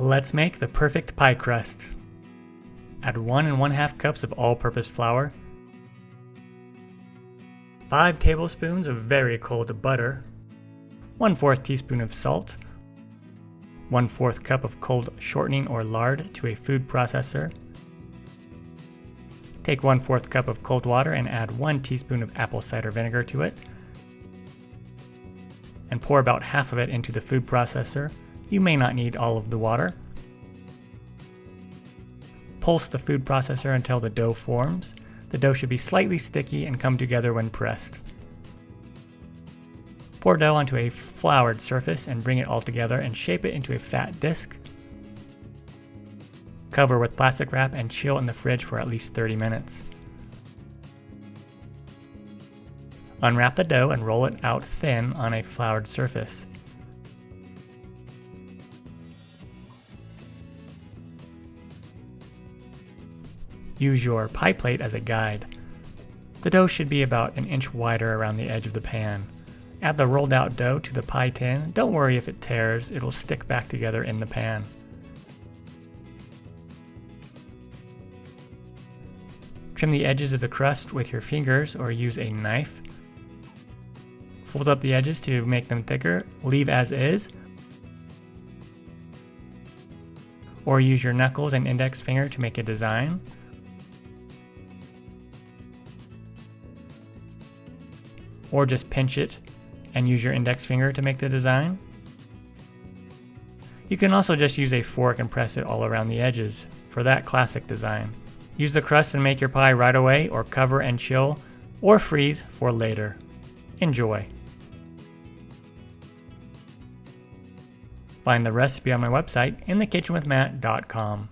Let's make the perfect pie crust. Add 1 1/2 cups of all-purpose flour, 5 tablespoons of very cold butter, 1/4 teaspoon of salt, 1/4 cup of cold shortening or lard to a food processor. Take 1/4 cup of cold water and add 1 teaspoon of apple cider vinegar to it, and pour about half of it into the food processor. You may not need all of the water. Pulse the food processor until the dough forms. The dough should be slightly sticky and come together when pressed. Pour dough onto a floured surface and bring it all together and shape it into a fat disc. Cover with plastic wrap and chill in the fridge for at least 30 minutes. Unwrap the dough and roll it out thin on a floured surface. Use your pie plate as a guide. The dough should be about an inch wider around the edge of the pan. Add the rolled out dough to the pie tin. Don't worry if it tears, it'll stick back together in the pan. Trim the edges of the crust with your fingers or use a knife. Fold up the edges to make them thicker. Leave as is. Or use your knuckles and index finger to make a design. Or just pinch it and use your index finger to make the design. You can also just use a fork and press it all around the edges for that classic design. Use the crust and make your pie right away, or cover and chill, or freeze for later. Enjoy. Find the recipe on my website, inthekitchenwithmatt.com.